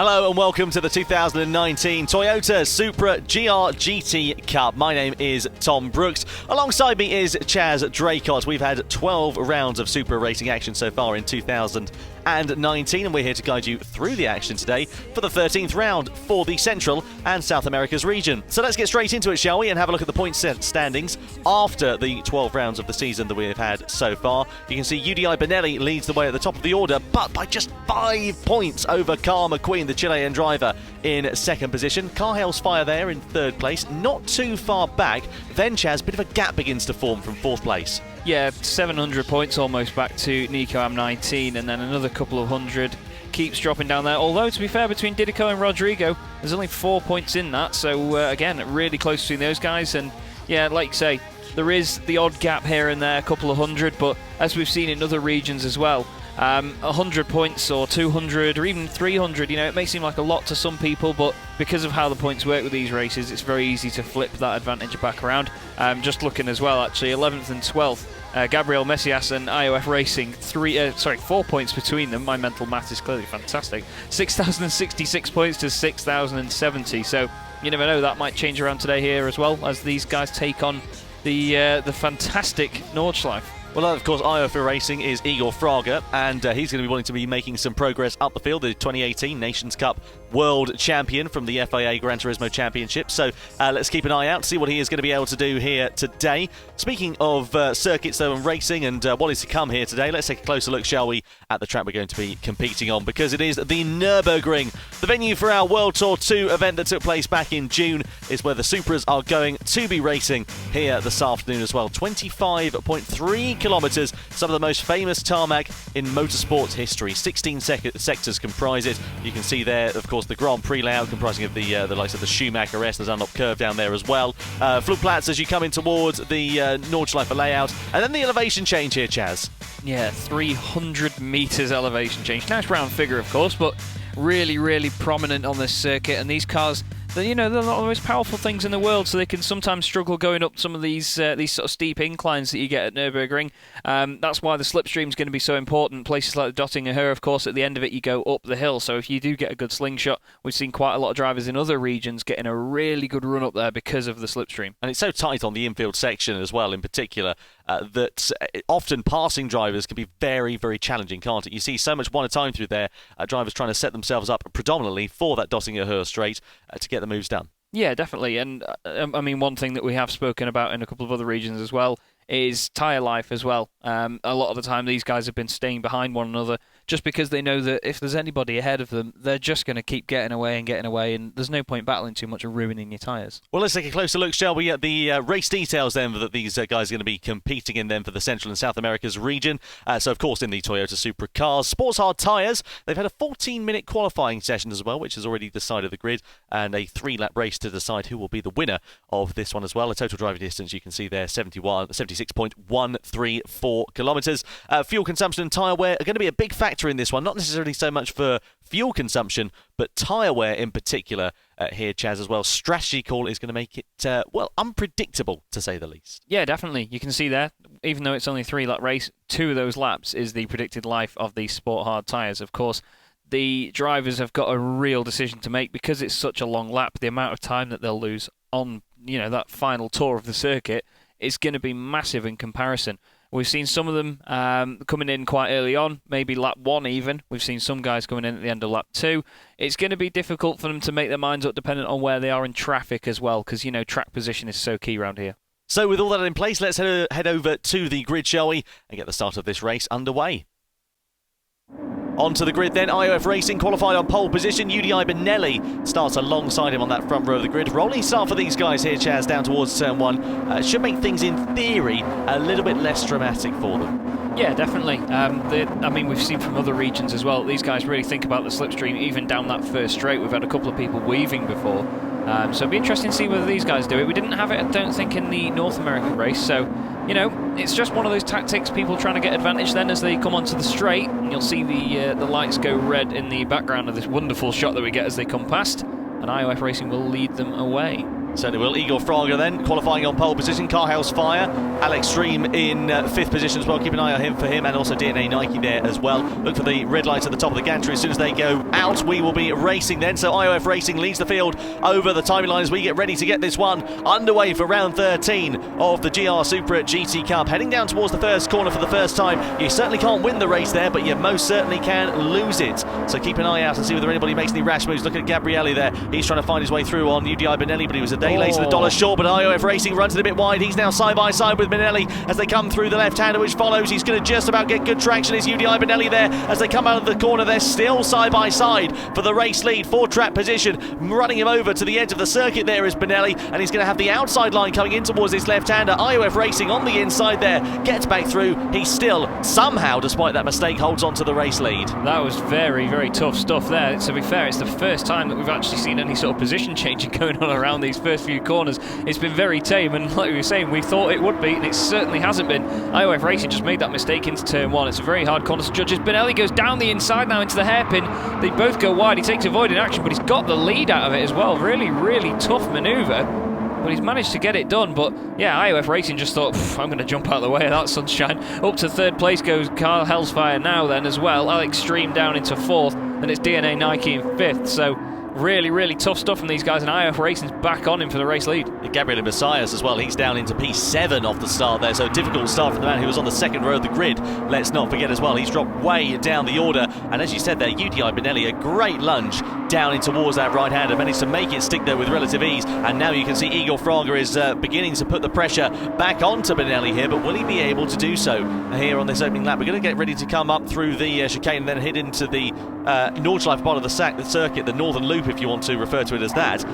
Hello and welcome to the 2019 Toyota Supra GR-GT Cup. My name is Tom Brooks. Alongside me is Chaz Draycott. We've had 12 rounds of Supra racing action so far in 2019, and we're here to guide you through the action today for the 13th round for the Central and South America's region. So let's get straight into it, shall we, and have a look at the point standings after the 12 rounds of the season that we've had so far. You can see UDI Benelli leads the way at the top of the order, but by just 5 points over Car McQueen, the Chilean driver, in second position. Carhel's Fire there in third place, not too far back. Then, Chaz, a bit of a gap begins to form from fourth place. Yeah, 700 points almost back to Nico M19, and then another couple of hundred keeps dropping down there. Although, to be fair, between Didico and Rodrigo, there's only 4 points in that. So, again, really close between those guys. And, yeah, like you say, there is the odd gap here and there, a couple of hundred. But as we've seen in other regions as well, 100 points or 200 or even 300, you know, it may seem like a lot to some people, but because of how the points work with these races, it's very easy to flip that advantage back around. Just looking as well, actually, 11th and 12th, Gabriel Messias and IOF Racing, 4 points between them. My mental math is clearly fantastic. 6,066 points to 6,070. So you never know, that might change around today here as well, as these guys take on the fantastic Nordschleife. Well, of course, IOF Racing is Igor Fraga, and he's going to be wanting to be making some progress up the field. The 2018 Nations Cup World Champion from the FIA Gran Turismo Championship. So let's keep an eye out, see what he is going to be able to do here today. Speaking of circuits, though, and racing and what is to come here today, let's take a closer look, shall we, at the track we're going to be competing on, because it is the Nürburgring. The venue for our World Tour 2 event that took place back in June is where the Supras are going to be racing here this afternoon as well. 25.3 kilometres, some of the most famous tarmac in motorsports history. 16 sectors comprise it. You can see there, of course, the Grand Prix layout comprising of the likes of the Schumacher S, the Dunlop curve down there as well. Flugplatz as you come in towards the Nordschleife layout, and then the elevation change here, Chaz. Yeah, 300 metres elevation change. Nice round figure, of course, but really, really prominent on this circuit. And these cars, you know, they're not the most powerful things in the world, so they can sometimes struggle going up some of these sort of steep inclines that you get at Nürburgring. That's why the slipstream is going to be so important. Places like the Dottinger Höhe, of course, at the end of it, you go up the hill. So if you do get a good slingshot, we've seen quite a lot of drivers in other regions getting a really good run up there because of the slipstream. And it's so tight on the infield section as well, in particular, that often passing drivers can be very, very challenging, can't it? You see so much one at a time through there, drivers trying to set themselves up predominantly for that Dottinger Höhe straight to get the moves done. Yeah, definitely. And I mean, one thing that we have spoken about in a couple of other regions as well is tyre life as well. A lot of the time these guys have been staying behind one another just because they know that if there's anybody ahead of them, they're just going to keep getting away, and there's no point battling too much or ruining your tyres. Well, let's take a closer look, shall we, at the race details then that these guys are going to be competing in then for the Central and South America's region. So, of course, in the Toyota Supra cars, sports hard tyres. They've had a 14-minute qualifying session as well, which has already decided the grid, and a 3-lap race to decide who will be the winner of this one as well. A total driving distance, you can see there, 76.134 kilometres. Fuel consumption and tyre wear are going to be a big factor in this one, not necessarily so much for fuel consumption, but tyre wear in particular here, Chaz, as well. Strategy call is going to make it, unpredictable, to say the least. Yeah, definitely. You can see there, even though it's only a 3-lap race, 2 of those laps is the predicted life of these sport hard tyres. Of course, the drivers have got a real decision to make because it's such a long lap. The amount of time that they'll lose on, you know, that final tour of the circuit is going to be massive in comparison. We've seen some of them coming in quite early on, maybe lap 1 even. We've seen some guys coming in at the end of lap 2. It's going to be difficult for them to make their minds up depending on where they are in traffic as well, because, you know, track position is so key around here. So with all that in place, let's head over to the grid, shall we, and get the start of this race underway. Onto the grid then, IOF Racing qualified on pole position. UDI Benelli starts alongside him on that front row of the grid. Rolling start for these guys here, Chaz, down towards turn 1. Should make things, in theory, a little bit less dramatic for them. Yeah, definitely. I mean, we've seen from other regions as well, these guys really think about the slipstream, even down that first straight. We've had a couple of people weaving before. So it'll be interesting to see whether these guys do it. We didn't have it, I don't think, in the North American race. So, you know, it's just one of those tactics, people trying to get advantage then as they come onto the straight. And you'll see the lights go red in the background of this wonderful shot that we get as they come past. And IOF Racing will lead them away. Certainly will. Igor Fraga then qualifying on pole position. Carhaus Fire. Alex Stream in 5th position as well. Keep an eye on him for him, and also DNA Nike there as well. Look for the red lights at the top of the gantry. As soon as they go out, we will be racing then. So IOF Racing leads the field over the timing line as we get ready to get this one underway for round 13 of the GR Supra GT Cup. Heading down towards the first corner for the first time. You certainly can't win the race there, but you most certainly can lose it. So keep an eye out and see whether anybody makes any rash moves. Look at Gabrielli there. He's trying to find his way through on UDI Benelli, but he was a day late to the dollar short. But IOF Racing runs it a bit wide. He's now side by side with Benelli as they come through the left-hander, which follows. He's going to just about get good traction. Is UDI Benelli there as they come out of the corner. They're still side by side for the race lead. 4-track position. Running him over to the edge of the circuit there is Benelli, and he's going to have the outside line coming in towards this left-hander. IOF Racing on the inside there. Gets back through. He still, somehow, despite that mistake, holds on to the race lead. That was very, very tough stuff there. To be fair, it's the first time that we've actually seen any sort of position changing going on around these first few corners. It's been very tame, and like we were saying, we thought it would be, and it certainly hasn't been. IOF Racing just made that mistake into turn 1. It's a very hard corner to judge. Benelli goes down the inside now into the hairpin. They both go wide. He takes avoiding action, but he's got the lead out of it as well. Really, really tough manoeuvre, but he's managed to get it done. But yeah, IOF Racing just thought, I'm going to jump out of the way of that sunshine. Up to 3rd place goes Carl Hellsfire now then as well. Alex Stream down into 4th, and it's DNA Nike in 5th. So really, really tough stuff from these guys, and IOF Racing's back on him for the race lead. Gabriel Messias as well, he's down into P7 off the start there, so difficult start for the man who was on the 2nd row of the grid. Let's not forget as well, he's dropped way down the order, and as you said there, UDI Benelli, a great lunge down in towards that right-hander, managed to make it stick there with relative ease, and now you can see Igor Fraga is beginning to put the pressure back onto Benelli here, but will he be able to do so here on this opening lap? We're going to get ready to come up through the chicane and then head into the Nordschleife part of the circuit, the northern loop if you want to refer to it as that,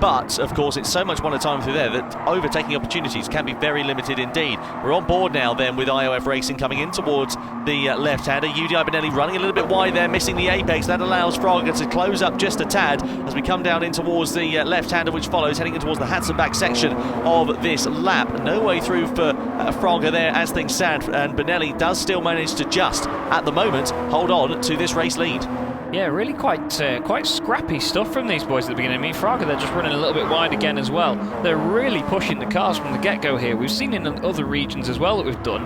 but of course it's so much one at a time through there that overtaking opportunities can be very limited indeed. We're on board now then with IOF Racing coming in towards the left-hander. UDI Benelli running a little bit wide there, missing the apex. That allows Fraga to close up just a tad as we come down in towards the left-hander, which follows, heading in towards the Hatzenbach section of this lap. No way through for Fraga there as things stand, and Benelli does still manage to just, at the moment, hold on to this race lead. Yeah, really quite scrappy stuff from these boys at the beginning. I mean, Fraga, they're just running a little bit wide again as well. They're really pushing the cars from the get-go here. We've seen in other regions as well that we've done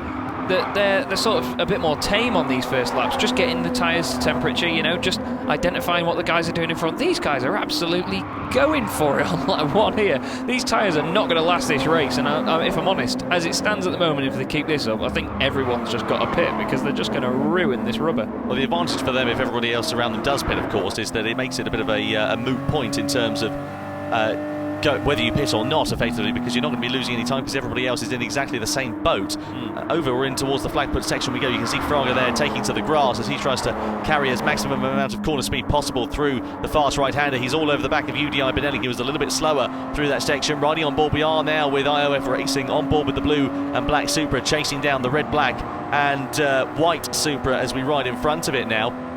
that they're sort of a bit more tame on these first laps, just getting the tyres to temperature, you know, just identifying what the guys are doing in front. These guys are absolutely going for it on lap 1 here. These tyres are not going to last this race, and if I'm honest, as it stands at the moment, if they keep this up, I think everyone's just got a pit because they're just going to ruin this rubber. Well, the advantage for them, if everybody else around them does pit, of course, is that it makes it a bit of a moot point in terms of whether you pit or not, effectively, because you're not going to be losing any time because everybody else is in exactly the same boat. Over or in towards the flag put section we go. You can see Fraga there taking to the grass as he tries to carry his maximum amount of corner speed possible through the fast right-hander. He's all over the back of UDI Benelli. He was a little bit slower through that section. Riding on board we are now with IOF Racing on board with the blue and black Supra, chasing down the red, black and white Supra as we ride in front of it now.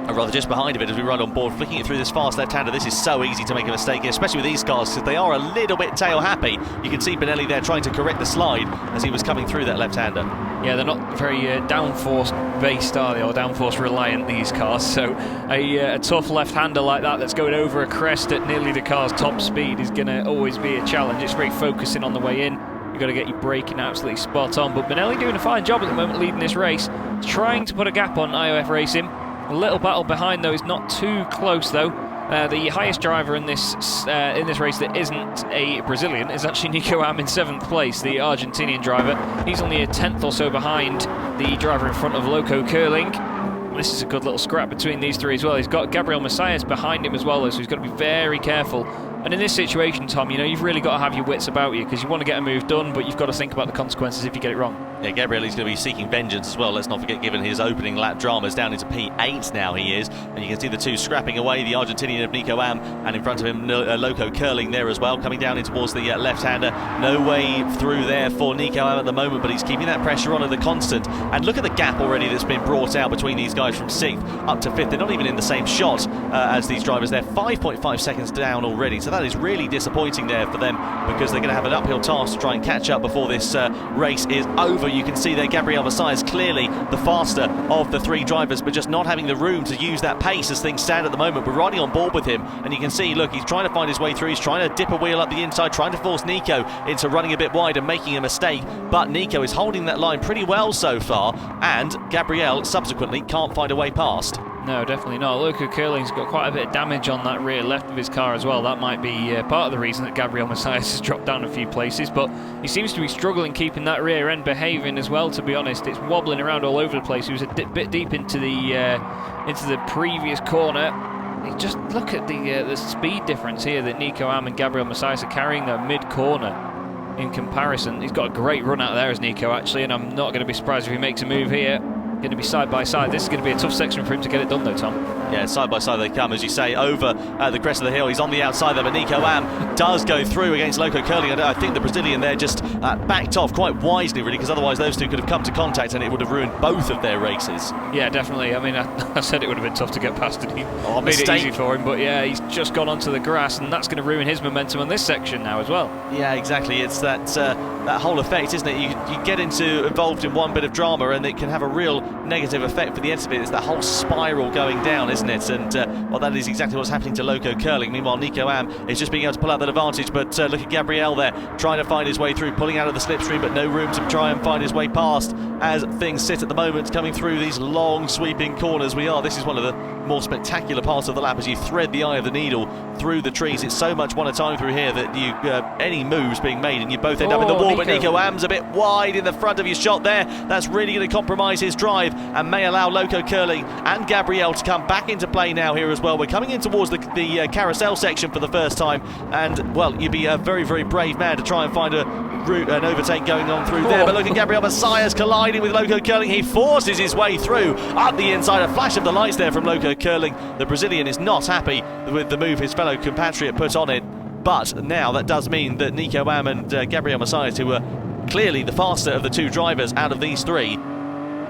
Or rather just behind of it as we ride on board, flicking it through this fast left-hander. This is so easy to make a mistake, especially with these cars, because they are a little bit tail-happy. You can see Benelli there trying to correct the slide as he was coming through that left-hander. Yeah, they're not very downforce-based, are they, or downforce-reliant, these cars, so a tough left-hander like that that's going over a crest at nearly the car's top speed is going to always be a challenge. It's very focusing on the way in. You've got to get your braking absolutely spot on, but Benelli doing a fine job at the moment leading this race, trying to put a gap on IOF Racing. A little battle behind though, is not too close though. The highest driver in this race that isn't a Brazilian is actually Nico Am in 7th place, the Argentinian driver. He's only a 10th or so behind the driver in front of Loco Curling. This is a good little scrap between these three as well. He's got Gabriel Messias behind him as well, so he's got to be very careful. And in this situation, Tom, you know, you've really got to have your wits about you because you want to get a move done, but you've got to think about the consequences if you get it wrong. Yeah, Gabriel is going to be seeking vengeance as well. Let's not forget, given his opening lap dramas, down into P8 now he is. And you can see the two scrapping away, the Argentinian of Nico Am, and in front of him, Loco Curling there as well, coming down in towards the left-hander. No way through there for Nico Am at the moment, but he's keeping that pressure on at the constant. And look at the gap already that's been brought out between these guys from 6th up to 5th. They're not even in the same shot as these drivers. They're 5.5 seconds down already, so that is really disappointing there for them because they're going to have an uphill task to try and catch up before this race is over. you can see there Gabriel Macias clearly the faster of the three drivers, but just not having the room to use that pace as things stand at the moment. We're riding on board with him, and you can see, look, he's trying to find his way through. He's trying to dip a wheel up the inside, trying to force Nico into running a bit wide and making a mistake, but Nico is holding that line pretty well so far, and Gabriel subsequently can't find a way past. No, definitely not. Loco Curling's got quite a bit of damage on that rear left of his car as well. That might be part of the reason that Gabriel Macias has dropped down a few places, but he seems to be struggling keeping that rear end behaving as well, to be honest. It's wobbling around all over the place. He was a bit deep into the previous corner. You just look at the speed difference here that Nico Am and Gabriel Macias are carrying there mid-corner in comparison. He's got a great run out there as Nico, actually, and I'm not going to be surprised if he makes a move here. Going to be side by side. This is going to be a tough section for him to get it done though, Tom. Yeah, side by side they come, as you say, over the crest of the hill. He's on the outside there, but Nico Am does go through against Loco Curling. I think the Brazilian there just backed off quite wisely, really, because otherwise those two could have come to contact and it would have ruined both of their races. Yeah, definitely. I mean, I said it would have been tough to get past it. He made mistake. It easy for him, but yeah, he's just gone onto the grass, and that's going to ruin his momentum on this section now as well. Yeah, exactly. It's that whole effect, isn't it? You get involved in one bit of drama and it can have a real negative effect for the end of it. It's that whole spiral going down, isn't it? And well, that is exactly what's happening to Loco Curling. Meanwhile, Nico Am is just being able to pull out that advantage, but look at Gabriel there trying to find his way through, pulling out of the slipstream, but no room to try and find his way past as things sit at the moment, coming through these long sweeping corners. This is one of the more spectacular parts of the lap as you thread the eye of the needle through the trees. It's so much one at a time through here that you any moves being made and you both end up in the wall. But Nico Am's a bit wide in the front of his shot there. That's really going to compromise his drive and may allow Loco Curling and Gabriel to come back into play now here as well. We're coming in towards the carousel section for the first time, and well, you'd be a very, very brave man to try and find a route, an overtake going on through there. But look at Gabriel Macias colliding with Loco Curling. He forces his way through up the inside. A flash of the lights there from Loco Curling. The Brazilian is not happy with the move his fellow compatriot put on it, but now that does mean that Nico Am and Gabriel Macias, who were clearly the faster of the two drivers out of these three,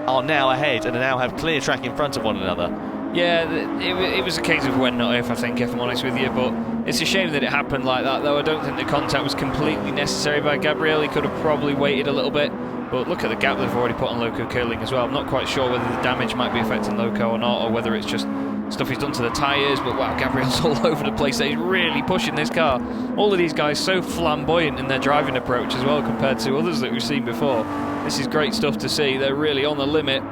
are now ahead and now have clear track in front of one another. Yeah, it was a case of when not if, I think, if I'm honest with you, but it's a shame that it happened like that, though. I don't think the contact was completely necessary by Gabriel. He could have probably waited a little bit, but look at the gap they've already put on Loco Curling as well. I'm not quite sure whether the damage might be affecting Loco or not, or whether it's just stuff he's done to the tyres, but wow, Gabriel's all over the place. He's really pushing this car. All of these guys so flamboyant in their driving approach as well compared to others that we've seen before. This is great stuff to see. They're really on the limit.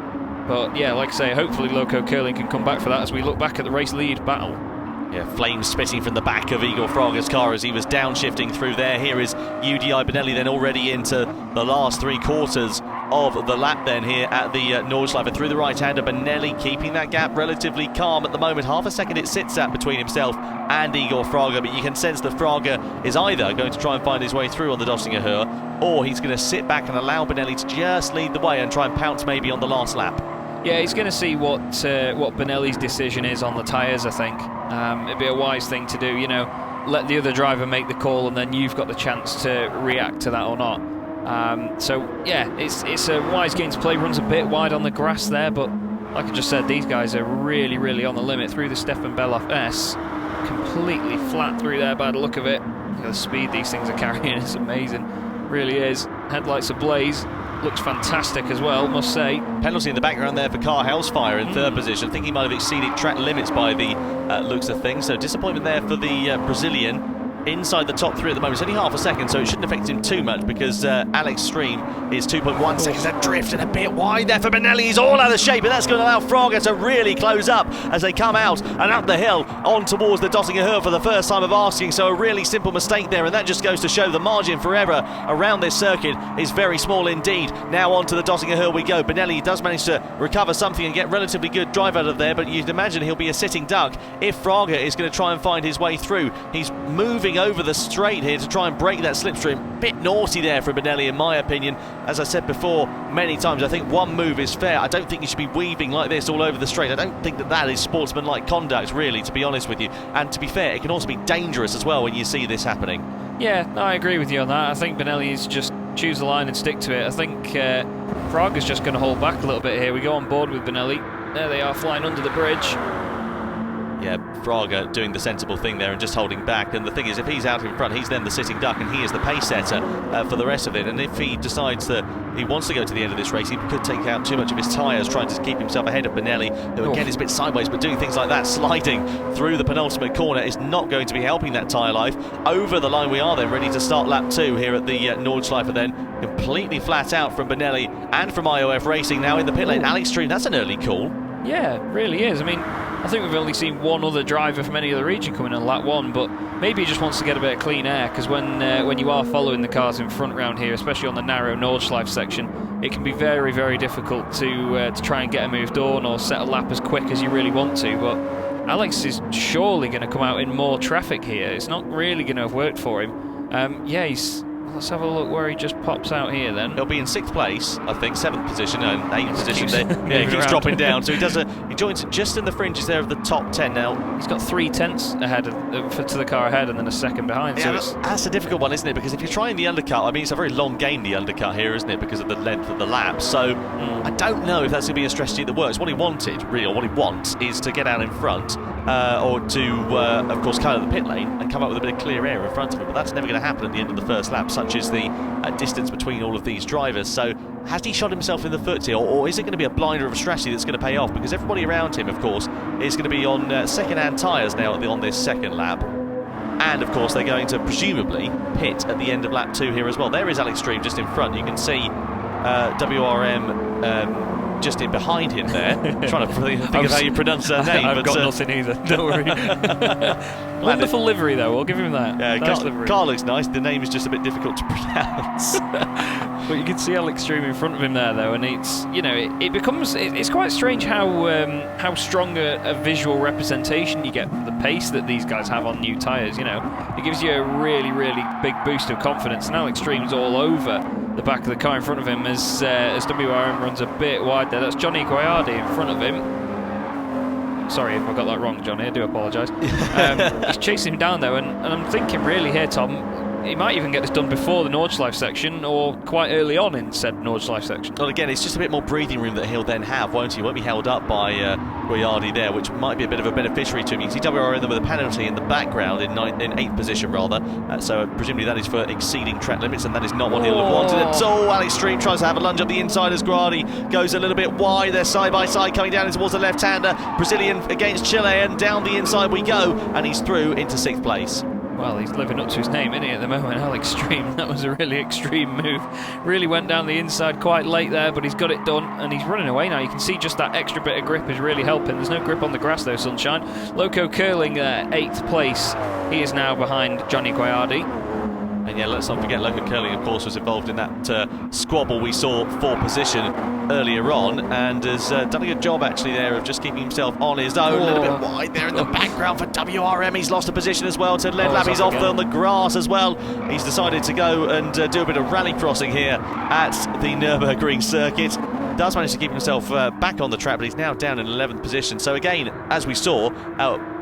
But yeah, like I say, hopefully Loco Curling can come back for that as we look back at the race lead battle. Yeah, flames spitting from the back of Igor Fraga's car as he was downshifting through there. Here is UDI Benelli then already into the last 3/4 of the lap then here at the Nordschleife. Through the right-hander, Benelli keeping that gap relatively calm at the moment. Half a second it sits at between himself and Igor Fraga, but you can sense that Fraga is either going to try and find his way through on the Döttinger Höhe, or he's going to sit back and allow Benelli to just lead the way and try and pounce maybe on the last lap. Yeah, he's going to see what Benelli's decision is on the tyres, I think. It'd be a wise thing to do, you know, let the other driver make the call and then you've got the chance to react to that or not. So, yeah, it's a wise game to play. Runs a bit wide on the grass there, but like I just said, these guys are really, really on the limit. Through the Stefan Beloff S, completely flat through there by the look of it. Look at the speed these things are carrying, it's amazing. Really is. Headlights ablaze. Looks fantastic as well, must say. Penalty in the background there for Car Hellsfire in third position. I think he might have exceeded track limits by the looks of things. So disappointment there for the Brazilian. Inside the top three at the moment. It's only half a second, so it shouldn't affect him too much because Alex Stream is 2.1 seconds adrift and a bit wide there for Benelli. He's all out of shape, and that's going to allow Fraga to really close up as they come out and up the hill on towards the Döttinger Höhe for the first time of asking. So a really simple mistake there, and that just goes to show the margin for error around this circuit is very small indeed. Now on to the Döttinger Höhe we go. Benelli does manage to recover something and get relatively good drive out of there, but you'd imagine he'll be a sitting duck if Fraga is going to try and find his way through. He's moving over the straight here to try and break that slipstream. Bit naughty there for Benelli in my opinion. As I said before many times, I think one move is fair. I don't think you should be weaving like this all over the straight. I don't think that is sportsmanlike conduct really, to be honest with you. And to be fair, it can also be dangerous as well when you see this happening. Yeah, no, I agree with you on that. I think Benelli is just choose the line and stick to it. I think Fraga's just going to hold back a little bit here. We go on board with Benelli. There they are, flying under the bridge. Yeah, Fraga doing the sensible thing there and just holding back. And the thing is, if he's out in front, he's then the sitting duck and he is the pace setter for the rest of it. And if he decides to he wants to go to the end of this race. He could take out too much of his tyres trying to keep himself ahead of Benelli, who again is a bit sideways, but doing things like that, sliding through the penultimate corner, is not going to be helping that tyre life. Over the line we are then, ready to start lap 2 here at the Nordschleife then. Completely flat out from Benelli and from IOF Racing now in the pit lane. Alex Stream, that's an early call. Yeah, it really is. I mean, I think we've only seen one other driver from any other region coming in lap 1, but maybe he just wants to get a bit of clean air, because when you are following the cars in front round here, especially on the narrow Nordschleife section, it can be very, very difficult to try and get a move done or set a lap as quick as you really want to. But Alex is surely going to come out in more traffic here. It's not really going to have worked for him. Yeah, let's have a look where he just pops out here then. He'll be in 6th place, I think, 7th position and 8th position. Yeah, he keeps dropping down. So he joins just in the fringes there of the top 10 now. He's got 3 tenths ahead to the car ahead and then a second behind. Yeah, so that's a difficult one, isn't it? Because if you're trying the undercut, I mean, it's a very long game, the undercut here, isn't it? Because of the length of the lap. So I don't know if that's going to be a strategy that works. What he wanted, really, or what he wants, is to get out in front or to, of course, cut out the pit lane and come up with a bit of clear air in front of him. But that's never going to happen at the end of the first lap, such as the distance between all of these drivers. So has he shot himself in the foot here, or is it going to be a blinder of a strategy that's going to pay off? Because everybody around him, of course, is going to be on second-hand tyres now on this second lap. And, of course, they're going to presumably pit at the end of lap 2 here as well. There is Alex Stream just in front. You can see WRM just in behind him there. Trying to think of how you pronounce her name. I've got nothing either, don't worry. Wonderful livery though, we'll give him that. Yeah, nice livery. Car looks nice, the name is just a bit difficult to pronounce. But you can see Alex Stream in front of him there though, and it's, you know, it's quite strange how strong a visual representation you get from the pace that these guys have on new tyres, you know. It gives you a really, really big boost of confidence, and Alex Stream's all over the back of the car in front of him as WRM runs a bit wide there. That's Johnny Guayardi in front of him. Sorry if I got that wrong, Johnny, I do apologise. He's chasing him down though, and I'm thinking really here, Tom, he might even get this done before the Nordschleife section or quite early on in said Nordschleife section. Well, again, it's just a bit more breathing room that he'll then have, won't he? Won't be held up by Guayardi there, which might be a bit of a beneficiary to him. You can see WRM with a penalty in the background in 8th position, rather. So presumably that is for exceeding track limits, and that is not what he'll have wanted at all. Alex Stream tries to have a lunge up the inside as Guayardi goes a little bit wide. They're side by side coming down towards the left-hander. Brazilian against Chile, and down the inside we go, and he's through into 6th place. Well, he's living up to his name, isn't he, at the moment, Alex Stream? That was a really extreme move. Really went down the inside quite late there, but he's got it done, and he's running away now. You can see just that extra bit of grip is really helping. There's no grip on the grass, though, Sunshine. Loco Curling, 8th place. He is now behind Johnny Guayardi. And yeah, let's not forget, Loco Curling, of course, was involved in that squabble we saw for position earlier on, and has done a good job, actually, there of just keeping himself on his own. A little bit wide there in the background for WRM. He's lost a position as well to Ledlab. He's off on the grass as well. He's decided to go and do a bit of rally crossing here at the Nürburgring circuit. Does manage to keep himself back on the track, but he's now down in 11th position. So again, as we saw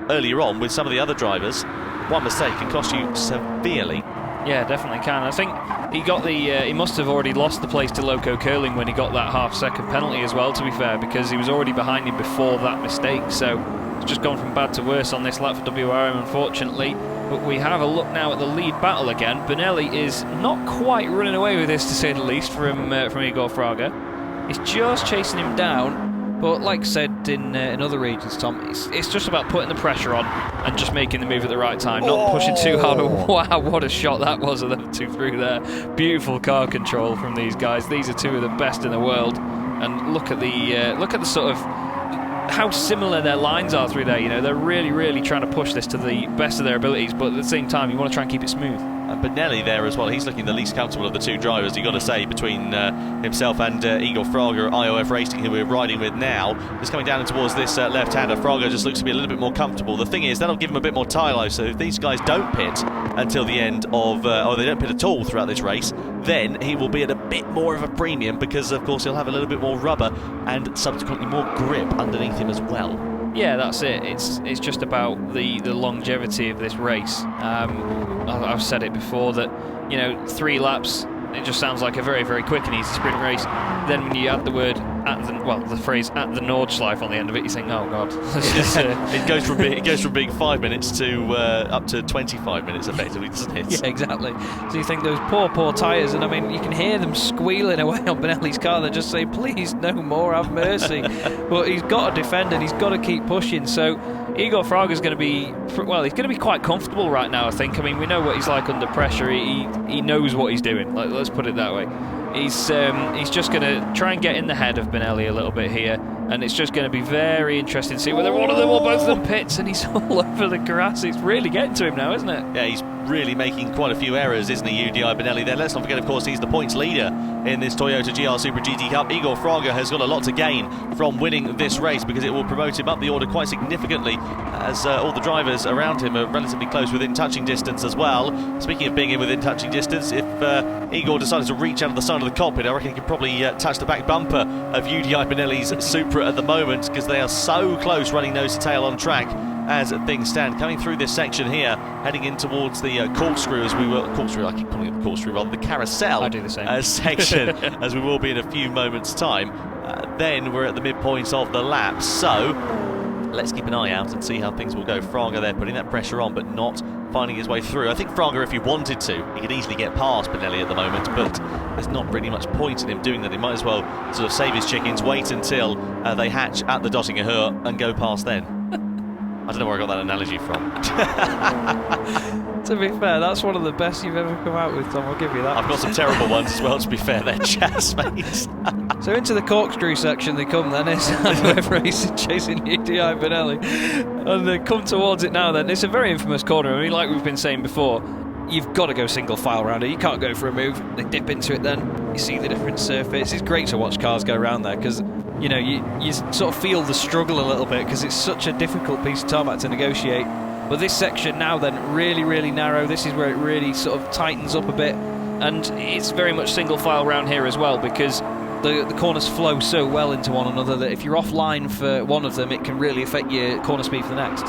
earlier on with some of the other drivers, one mistake can cost you severely. Yeah, definitely can. I think he got he must have already lost the place to Loco Curling when he got that half-second penalty as well, to be fair, because he was already behind him before that mistake. So it's just gone from bad to worse on this lap for WRM, unfortunately. But we have a look now at the lead battle again. Benelli is not quite running away with this, to say the least, from Igor Fraga. He's just chasing him down. But like I said in other regions, Tom, it's just about putting the pressure on and just making the move at the right time, not pushing too hard. Wow, what a shot that was of them two through there. Beautiful car control from these guys. These are two of the best in the world. And look at the sort of how similar their lines are through there. You know, they're really, really trying to push this to the best of their abilities, but at the same time, you want to try and keep it smooth. And Benelli there as well, he's looking the least comfortable of the two drivers, you've got to say, between himself and Igor Fraga at IOF Racing, who we're riding with now. Just coming down towards this left-hander, Fraga just looks to be a little bit more comfortable. The thing is, that'll give him a bit more tyre life, so if these guys don't pit until the end of, or they don't pit at all throughout this race, then he will be at a bit more of a premium, because of course he'll have a little bit more rubber and subsequently more grip underneath him as well. Yeah, that's it. It's just about the longevity of this race. I've said it before that, you know, 3 laps it just sounds like a very, very quick and easy sprint race. Then when you add the word the phrase "at the Nordschleife" on the end of it, you think, oh god. It goes from being 5 minutes to up to 25 minutes effectively, doesn't it? Yeah, exactly. So you think those poor tyres, and I mean, you can hear them squealing away on Benelli's car. They're just saying, please, no more, have mercy. But he's got to defend and he's got to keep pushing. So Igor Fraga's going to be, well, he's going to be quite comfortable right now, I think. I mean, we know what he's like under pressure. He knows what he's doing. Let's put it that way. He's just going to try and get in the head of Benelli a little bit here, and it's just going to be very interesting to see whether one of them or both of them pits, and he's all over the grass. It's really getting to him now, isn't it? Yeah, he's really making quite a few errors, isn't he, UDI Benelli there? Let's not forget, of course, he's the points leader in this Toyota GR Supra GT Cup. Igor Fraga has got a lot to gain from winning this race because it will promote him up the order quite significantly, as all the drivers around him are relatively close within touching distance as well. Speaking of being in within touching distance, if Igor decided to reach out of the side of the cockpit, I reckon he could probably touch the back bumper of UDI Benelli's Supra at the moment, because they are so close running nose to tail on track as things stand. Coming through this section here, heading in towards the corkscrew, as we will, I keep calling it the corkscrew rather, the carousel. I do the same. Section, as we will be in a few moments' time. Then we're at the midpoint of the lap, so let's keep an eye out and see how things will go. Fraga there putting that pressure on, but not finding his way through. I think Fraga, if he wanted to, he could easily get past Benelli at the moment, but there's not really much point in him doing that. He might as well sort of save his chickens, wait until they hatch at the Dottinger Höhe and go past then. I don't know where I got that analogy from. To be fair, that's one of the best you've ever come out with, Tom. I'll give you that. I've got some terrible ones as well, to be fair there, Chas, mate. So into the corkscrew section they come then. It's Handwave Racing chasing UDI Benelli. And they come towards it now then. It's a very infamous corner. I mean, like we've been saying before, you've got to go single file around it. You can't go for a move. They dip into it then. You see the different surface. It's great to watch cars go around there because, you know, you sort of feel the struggle a little bit because it's such a difficult piece of tarmac to negotiate. But this section now then, really, really narrow. This is where it really sort of tightens up a bit. And it's very much single file round here as well because the corners flow so well into one another that if you're offline for one of them, it can really affect your corner speed for the next.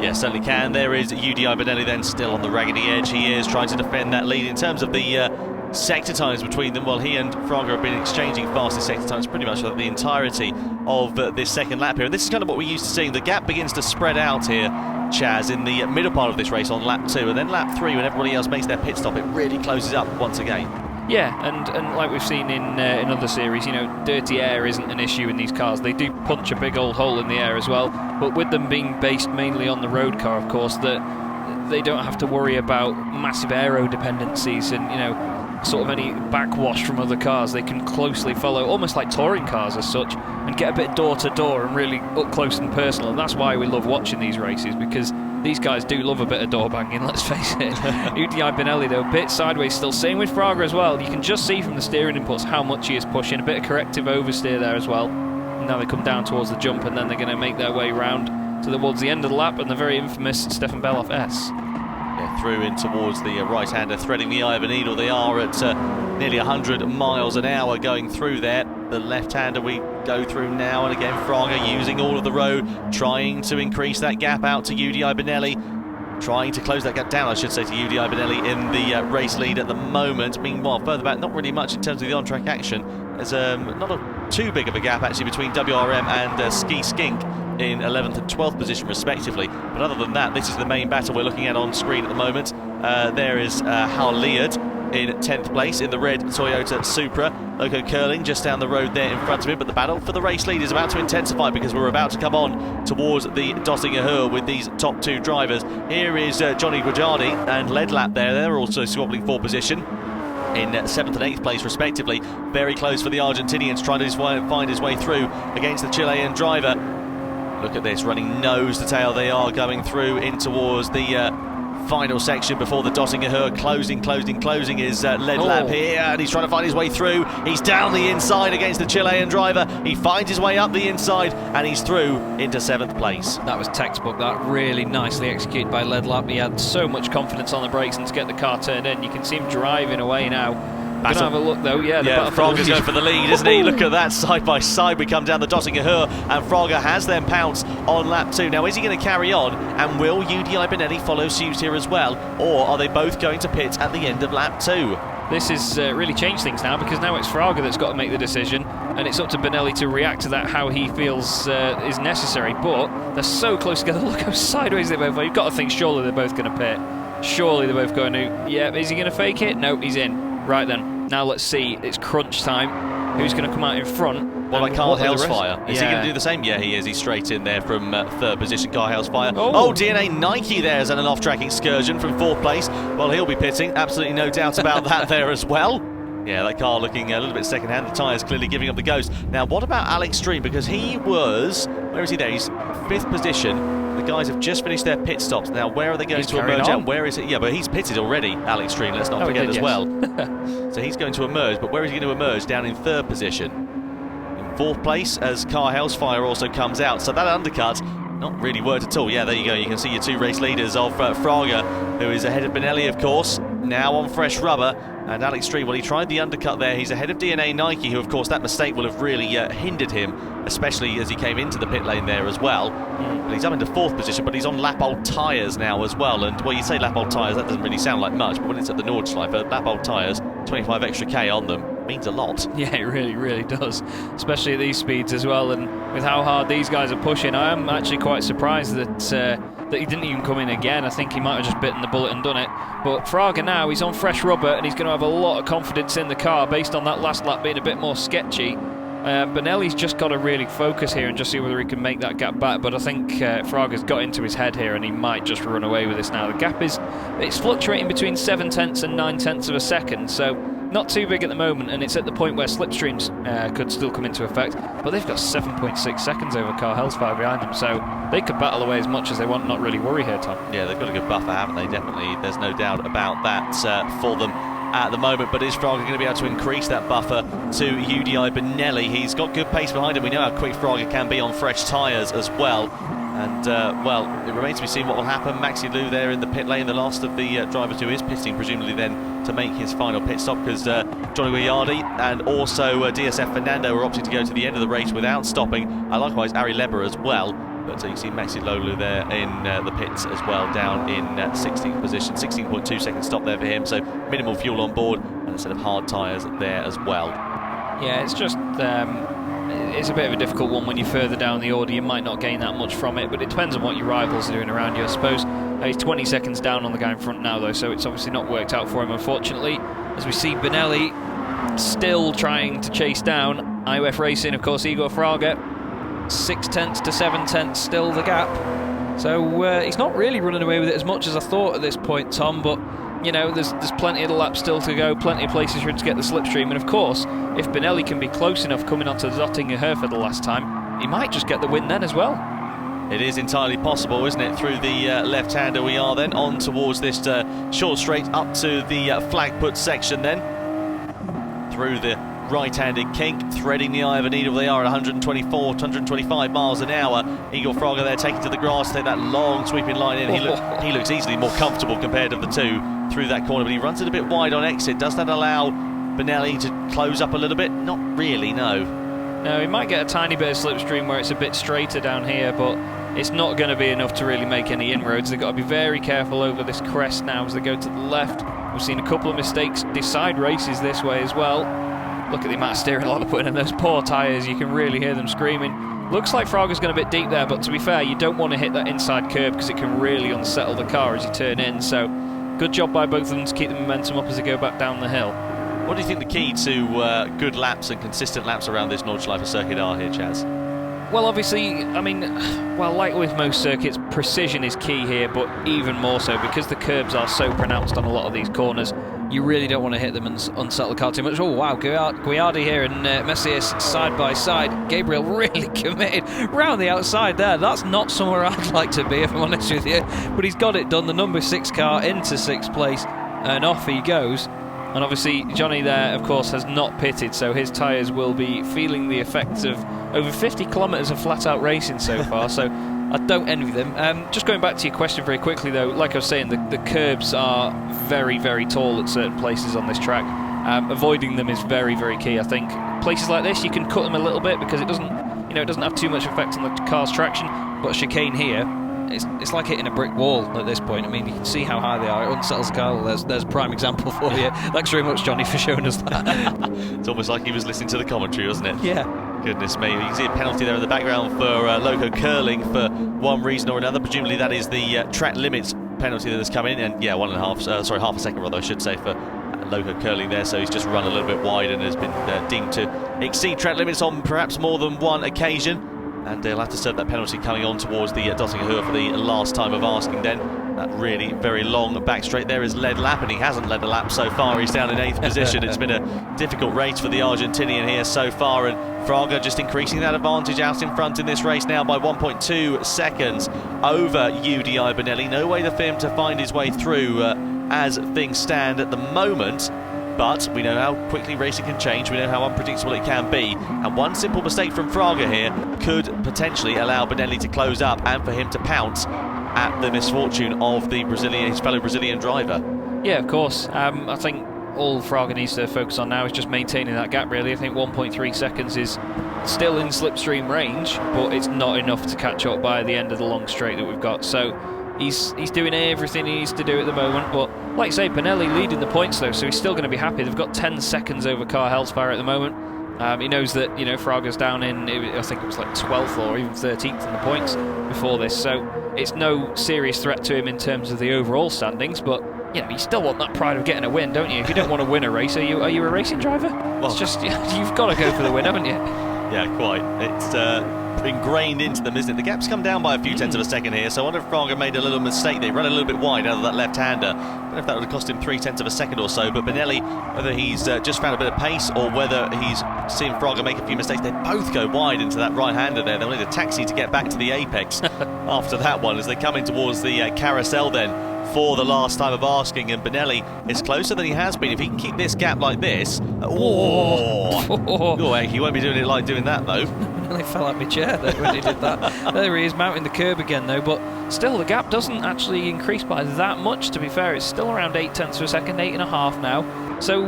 Yeah, certainly can. There is UDI Benelli then still on the raggedy edge. He is trying to defend that lead. In terms of the sector times between them, well, he and Fraga have been exchanging fastest sector times pretty much the entirety of this second lap here. And this is kind of what we're used to seeing. The gap begins to spread out here, Chaz, in the middle part of this race on lap 2. And then lap 3, when everybody else makes their pit stop, it really closes up once again. Yeah, and like we've seen in other series, you know, dirty air isn't an issue in these cars. They do punch a big old hole in the air as well, but with them being based mainly on the road car, of course, that they don't have to worry about massive aero dependencies and, you know, sort of any backwash from other cars. They can closely follow, almost like touring cars as such, and get a bit door to door and really up close and personal. And that's why we love watching these races, because these guys do love a bit of door banging, let's face it. UDI Benelli though, a bit sideways still. Same with Fraga as well. You can just see from the steering inputs how much he is pushing. A bit of corrective oversteer there as well. And now they come down towards the jump and then they're going to make their way round towards the end of the lap and the very infamous Stefan Beloff S. Yeah, through in towards the right-hander, threading the eye of a needle. They are at nearly 100 miles an hour going through there. The left-hander we go through now, and again Fraga using all of the road, trying to increase that gap out to UDI Benelli, trying to close that gap down, I should say, to UDI Benelli in the race lead at the moment. Meanwhile, further back, not really much in terms of the on-track action. There's not too big of a gap actually between WRM and Ski Skink in 11th and 12th position respectively. But other than that, this is the main battle we're looking at on screen at the moment. There is Hal Leard in 10th place in the red Toyota Supra. Loco Curling just down the road there in front of him, but the battle for the race lead is about to intensify because we're about to come on towards the Dottinger Höhe with these top two drivers. Here is Johnny Guajadi and Ledlap there. They're also squabbling for position in 7th and 8th place respectively. Very close for the Argentinians, trying to find his way through against the Chilean driver. Look at this, running nose to tail. They are going through in towards the final section before the Dottinger Höhe. Closing is Ledlap here, and he's trying to find his way through. He's down the inside against the Chilean driver. He finds his way up the inside, and he's through into 7th place. That was textbook, that really nicely executed by Ledlap. He had so much confidence on the brakes and to get the car turned in. You can see him driving away now. Going to have a look though, yeah. Fraga's going for the lead, isn't he? Look at that, side by side we come down the Dotting Her, and Fraga has then pounced on lap 2. Now, is he going to carry on, and will UDI Benelli follow suit here as well, or are they both going to pit at the end of lap 2? This has really changed things now, because now it's Fraga that's got to make the decision, and it's up to Benelli to react to that how he feels is necessary. But they're so close together. Look how sideways they both are. You've got to think surely they're both going to pit. Surely they're both going to. Yeah, is he going to fake it? No, he's in. Right then. Now let's see. It's crunch time. Who's going to come out in front? Well, like Carl Hellsfire. Is he going to do the same? Yeah, he is. He's straight in there from third position. Carl Hellsfire. Oh, DNA Nike there is an off-track excursion from fourth place. Well, he'll be pitting. Absolutely no doubt about that there as well. Yeah, that car looking a little bit second-hand. The tyres clearly giving up the ghost. Now, what about Alex Stream? Because he was... Where is he there? He's fifth position. The guys have just finished their pit stops. Now, where are they going to emerge out? Where is it? Yeah, but he's pitted already, Alex Stream. Let's not forget as well. So he's going to emerge. But where is he going to emerge? Down in third position. In fourth place, as Car Hellsfire also comes out. So that undercut... not really worked at all. Yeah, there you go. You can see your two race leaders of Fraga, who is ahead of Benelli, of course, now on fresh rubber. And Alex Street, well, he tried the undercut there. He's ahead of DNA Nike, who, of course, that mistake will have really hindered him, especially as he came into the pit lane there as well. But he's up into fourth position, but he's on lap-old tyres now as well. And, well, you say lap-old tyres, that doesn't really sound like much, but when it's at the Nordschleife, lap-old tyres, 25 extra K on them, means a lot. Yeah, it really, really does, especially at these speeds as well, and with how hard these guys are pushing. I am actually quite surprised that that he didn't even come in again. I think he might have just bitten the bullet and done it. But Fraga now, he's on fresh rubber, and he's going to have a lot of confidence in the car based on that last lap being a bit more sketchy. Benelli's just got to really focus here and just see whether he can make that gap back, but I think Fraga's got into his head here and he might just run away with this now. The gap it's fluctuating between 7/10 and 9/10 of a second, so not too big at the moment, and it's at the point where slipstreams could still come into effect, but they've got 7.6 seconds over Car Hellsfire behind them, so they could battle away as much as they want, not really worry here, Tom. Yeah, they've got a good buffer, haven't they? Definitely, there's no doubt about that for them at the moment, but is Fraga going to be able to increase that buffer to UDI Benelli? He's got good pace behind him. We know how quick Fraga can be on fresh tyres as well. And, well, it remains to be seen what will happen. Maxi Liu there in the pit lane, the last of the drivers who is pitting, presumably then to make his final pit stop, because Johnny Guiardi and also DSF Fernando are opting to go to the end of the race without stopping. Likewise, Ari Leber as well. But you see Maxi Lolu there in the pits as well, down in 16th position. 16.2 second stop there for him, so minimal fuel on board and a set of hard tyres there as well. Yeah, it's just... it's a bit of a difficult one when you're further down the order. You might not gain that much from it, but it depends on what your rivals are doing around you, I suppose. He's 20 seconds down on the guy in front now, though, so it's obviously not worked out for him, unfortunately. As we see Benelli still trying to chase down IOF Racing, of course, Igor Fraga. 6/10 to 7/10 still the gap. So he's not really running away with it as much as I thought at this point, Tom, but you know, there's plenty of the laps still to go, plenty of places for him to get the slipstream, and of course, if Benelli can be close enough coming onto the Zottinger Her for the last time, he might just get the win then as well. It is entirely possible, isn't it? Through the left-hander we are then on towards this short straight up to the flag put section then. Through the right-handed kink, threading the eye of a needle. They are at 124 to 125 miles an hour. Igor Fraga there taking to the grass, take that long sweeping line in. He looks easily more comfortable compared to the two through that corner, but he runs it a bit wide on exit. Does that allow Benelli to close up a little bit? Not really, no. No, he might get a tiny bit of slipstream where it's a bit straighter down here, but it's not going to be enough to really make any inroads. They've got to be very careful over this crest now as they go to the left. We've seen a couple of mistakes decide races this way as well. Look at the amount of steering lock they're putting in those poor tyres. You can really hear them screaming. Looks like Fraga's going a bit deep there, but to be fair, you don't want to hit that inside curb because it can really unsettle the car as you turn in. So good job by both of them to keep the momentum up as they go back down the hill. What do you think the key to good laps and consistent laps around this Nordschleife circuit are here, Chaz? Well, obviously, I mean, well, like with most circuits, precision is key here, but even more so because the curbs are so pronounced on a lot of these corners. You really don't want to hit them and unsettle the car too much. Oh, wow, Guiardi here and Messias side by side. Gabriel really committed round the outside there. That's not somewhere I'd like to be, if I'm honest with you. But he's got it done. The number 6 car into 6th place, and off he goes. And obviously, Johnny there, of course, has not pitted, so his tyres will be feeling the effects of over 50 kilometres of flat-out racing so far, so I don't envy them. Just going back to your question very quickly, though, like I was saying, the curbs are very, very tall at certain places on this track. avoiding them is very, very key. I think places like this, you can cut them a little bit because it doesn't have too much effect on the car's traction. But chicane here, it's like hitting a brick wall at this point. I mean, you can see how high they are. It unsettles the car. Well, there's a prime example for you. Thanks very much, Johnny, for showing us that. It's almost like he was listening to the commentary, wasn't it? Yeah. Goodness me. You can see a penalty there in the background for Loco curling for one reason or another. Presumably that is the track limits penalty that has come in. And yeah, half a second rather, I should say, for Loco curling there. So he's just run a little bit wide and has been deemed to exceed track limits on perhaps more than one occasion. And he'll have to serve that penalty coming on towards the Dottinghur for the last time of asking then. That really very long back straight there is led lap, and he hasn't led a lap so far. He's down in 8th position. It's been a difficult race for the Argentinian here so far, and Fraga just increasing that advantage out in front in this race now by 1.2 seconds over UDI Benelli. No way for him to find his way through as things stand at the moment. But we know how quickly racing can change, we know how unpredictable it can be, and one simple mistake from Fraga here could potentially allow Benelli to close up and for him to pounce at the misfortune of his fellow Brazilian driver. Yeah, of course. I think all Fraga needs to focus on now is just maintaining that gap, really. I think 1.3 seconds is still in slipstream range, but it's not enough to catch up by the end of the long straight that we've got. So he's doing everything he needs to do at the moment, but like I say, Benelli leading the points though, so he's still going to be happy. They've got 10 seconds over Car Hellsfire at the moment. He knows that, Fraga's down in, I think it was like 12th or even 13th in the points before this, so it's no serious threat to him in terms of the overall standings, but you still want that pride of getting a win, don't you? If you don't want to win a race, are you a racing driver? Well, it's just, you've got to go for the win, haven't you? Yeah, quite. It's ingrained into them, isn't it? The gap's come down by a few tenths of a second here, so I wonder if Fraga made a little mistake. They ran a little bit wide out of that left-hander. I don't know if that would have cost him 3/10 of a second or so, but Benelli, whether he's just found a bit of pace or whether he's seen Fraga make a few mistakes, they both go wide into that right-hander there. They'll need a taxi to get back to the apex after that one as they come in towards the carousel then for the last time of asking, and Benelli is closer than he has been. If he can keep this gap like this, he won't be doing it like doing that though. Nearly fell out my chair there when he did that. There he is, mounting the curb again though, but still the gap doesn't actually increase by that much, to be fair. It's still around 0.8 of a second, 8.5 now. So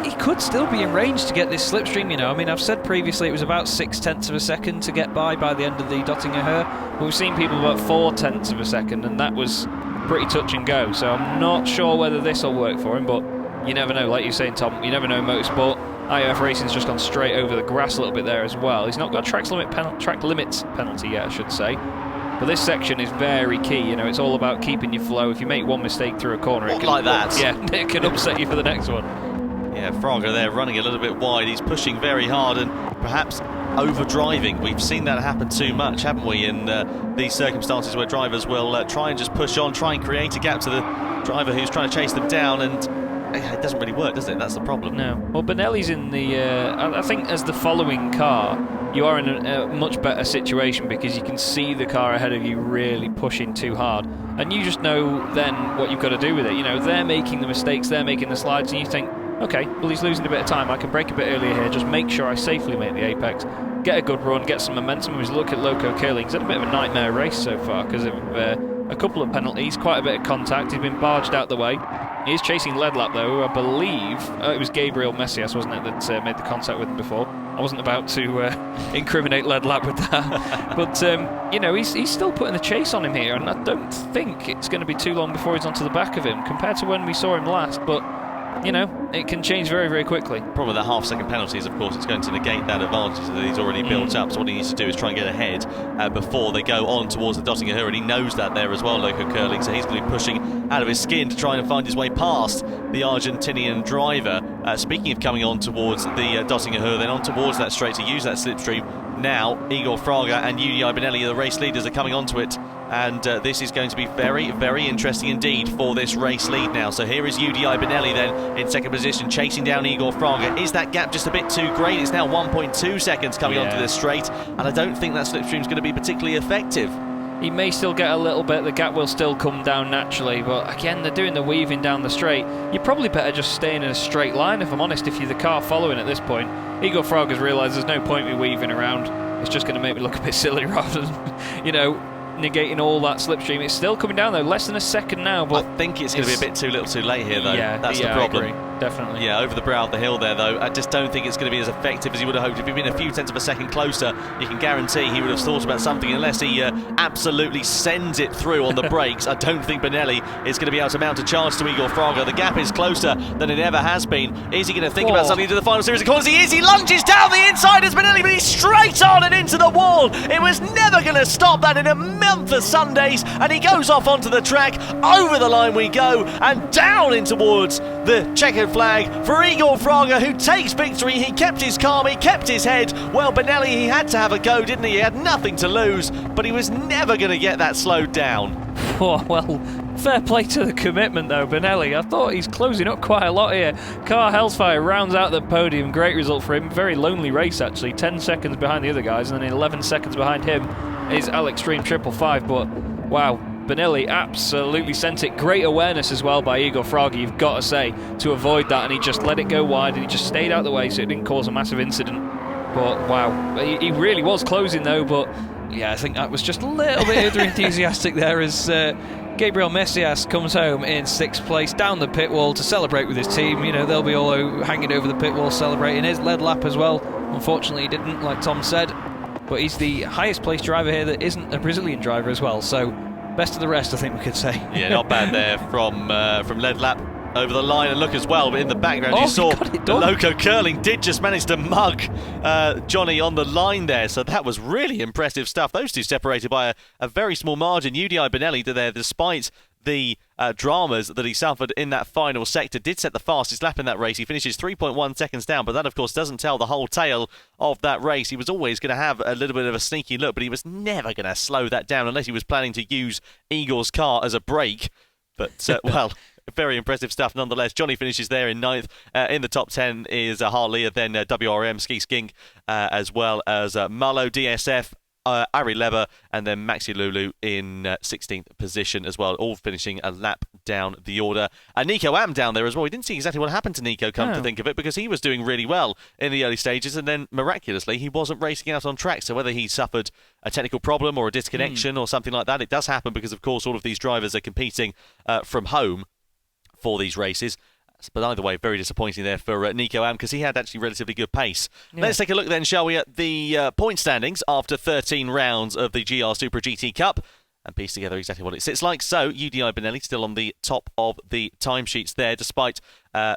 he could still be in range to get this slipstream, I mean, I've said previously it was about 0.6 of a second to get by the end of the Dottinghur, but we've seen people about 0.4 of a second, and that was pretty touch and go. So I'm not sure whether this will work for him, but you never know. Like you're saying, Tom, you never know in motorsport. IOF Racing's just gone straight over the grass a little bit there as well. He's not got a track limits penalty yet, I should say. But this section is very key. It's all about keeping your flow. If you make one mistake through a corner, it can upset you for the next one. Yeah, Fraga there running a little bit wide. He's pushing very hard and perhaps overdriving. We've seen that happen too much, haven't we, in these circumstances where drivers will try and just push on, try and create a gap to the driver who's trying to chase them down, and it doesn't really work, does it? That's the problem. No. Well, Benelli's in the... I think as the following car, you are in a much better situation because you can see the car ahead of you really pushing too hard. And you just know then what you've got to do with it. They're making the mistakes, they're making the slides, and you think, okay, well, he's losing a bit of time. I can brake a bit earlier here, just make sure I safely make the apex, get a good run, get some momentum. As we look at Loco curling, he's had a bit of a nightmare race so far because of a couple of penalties, quite a bit of contact. He's been barged out the way. He is chasing lead lap though. I believe it was Gabriel Messias, wasn't it, that made the contact with him before. I wasn't about to incriminate lead lap with that. But, he's still putting the chase on him here, and I don't think it's going to be too long before he's onto the back of him compared to when we saw him last. But it can change very, very quickly. The problem with that half-second penalty is, of course, it's going to negate that advantage that he's already built up. So what he needs to do is try and get ahead before they go on towards the Dottinghur, and he knows that there as well, Loco curling. So he's going to be pushing out of his skin to try and find his way past the Argentinian driver. Speaking of coming on towards the Dottinghur, then on towards that straight to use that slipstream. Now, Igor Fraga and UDI Benelli, the race leaders, are coming onto it. And this is going to be very, very interesting indeed for this race lead now. So here is UDI Benelli then in second position, chasing down Igor Fraga. Is that gap just a bit too great? It's now 1.2 seconds coming onto this straight, and I don't think that slipstream is going to be particularly effective. He may still get a little bit, the gap will still come down naturally, but again, they're doing the weaving down the straight. You're probably better just staying in a straight line, if I'm honest, if you're the car following at this point. Igor Fraga's realised there's no point me weaving around. It's just going to make me look a bit silly rather than, negating all that slipstream. It's still coming down, though. Less than a second now, but I think it's going to be a bit too little too late here, though. Yeah, that's the problem. I agree. Definitely. Yeah, over the brow of the hill there, though. I just don't think it's going to be as effective as he would have hoped. If he'd been a few tenths of a second closer, you can guarantee he would have thought about something, unless he absolutely sends it through on the brakes. I don't think Benelli is going to be able to mount a charge to Igor Fraga. The gap is closer than it ever has been. Is he going to think about something into the final series of corners? He is. He lunges down the inside as Benelli, but he's straight on and into the wall. It was never going to stop that in a month of Sundays, and he goes off onto the track. Over the line we go, and down in towards the checkered flag for Igor Fraga, who takes victory. He kept his calm, he kept his head. Well, Benelli, he had to have a go, didn't he? He had nothing to lose, but he was never going to get that slowed down. Oh, well, fair play to the commitment, though, Benelli. I thought he's closing up quite a lot here. Car Hellfire rounds out the podium. Great result for him. Very lonely race, actually. 10 seconds behind the other guys, and then 11 seconds behind him is Alex Stream 555. But, wow, Benelli absolutely sent it. Great awareness as well by Igor Fraga, you've got to say, to avoid that, and he just let it go wide, and he just stayed out of the way so it didn't cause a massive incident. But, wow, he really was closing, though, but yeah, I think that was just a little bit over-enthusiastic there as Gabriel Messias comes home in 6th place down the pit wall to celebrate with his team. You know, they'll be all hanging over the pit wall celebrating his lead lap as well. Unfortunately, he didn't, like Tom said, but he's the highest placed driver here that isn't a Brazilian driver as well, so best of the rest, I think we could say. Yeah, not bad there from lead lap over the line, and look as well, but in the background you saw the Loco Curling did just manage to mug Johnny on the line there, so that was really impressive stuff. Those two separated by a very small margin. UDI Benelli there, despite the dramas that he suffered in that final sector, did set the fastest lap in that race. He finishes 3.1 seconds down, but that of course doesn't tell the whole tale of that race. He was always going to have a little bit of a sneaky look, but he was never going to slow that down unless he was planning to use Igor's car as a brake. But, well, very impressive stuff nonetheless. Johnny finishes there in 9th. In the top 10 is Hartley, then WRM, Ski Skink, as well as Marlow, DSF, Ari Lever, and then Maxi Lulu in 16th position as well, all finishing a lap down the order. Nico Am down there as well. We didn't see exactly what happened to Nico, come to think of it, because he was doing really well in the early stages, and then miraculously he wasn't racing out on track. So whether he suffered a technical problem or a disconnection or something like that, it does happen because, of course, all of these drivers are competing from home for these races. But either way, very disappointing there for Nico Am, because he had actually relatively good pace. Yeah. Let's take a look then, shall we, at the point standings after 13 rounds of the GR Supra GT Cup and piece together exactly what it sits like. So, UDI Benelli still on the top of the timesheets there, despite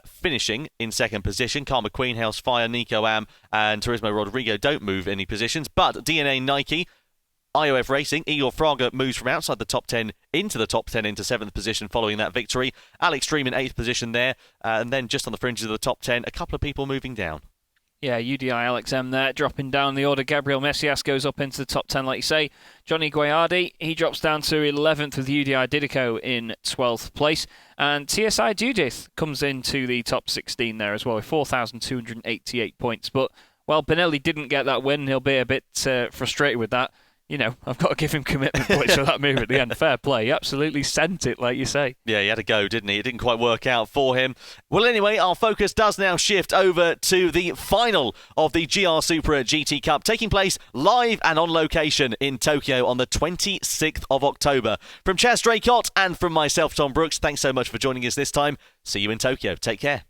finishing in 2nd position. Carl McQueen, House Fire, Nico Am and Turismo Rodrigo don't move any positions, but DNA Nike, IOF Racing, Igor Fraga moves from outside the top 10 into the top 10 into 7th position following that victory. Alex Stream in 8th position there, and then just on the fringes of the top 10, a couple of people moving down. Yeah, UDI Alex M there, dropping down the order. Gabriel Messias goes up into the top 10, like you say. Johnny Guayardi, he drops down to 11th with UDI Didico in 12th place. And TSI Judith comes into the top 16 there as well with 4,288 points. But, well, Benelli didn't get that win. He'll be a bit frustrated with that. You know, I've got to give him commitment points for that move at the end. Fair play. He absolutely sent it, like you say. Yeah, he had to go, didn't he? It didn't quite work out for him. Well, anyway, our focus does now shift over to the final of the GR Supra GT Cup, taking place live and on location in Tokyo on the 26th of October. From Chaz Draycott and from myself, Tom Brooks, thanks so much for joining us this time. See you in Tokyo. Take care.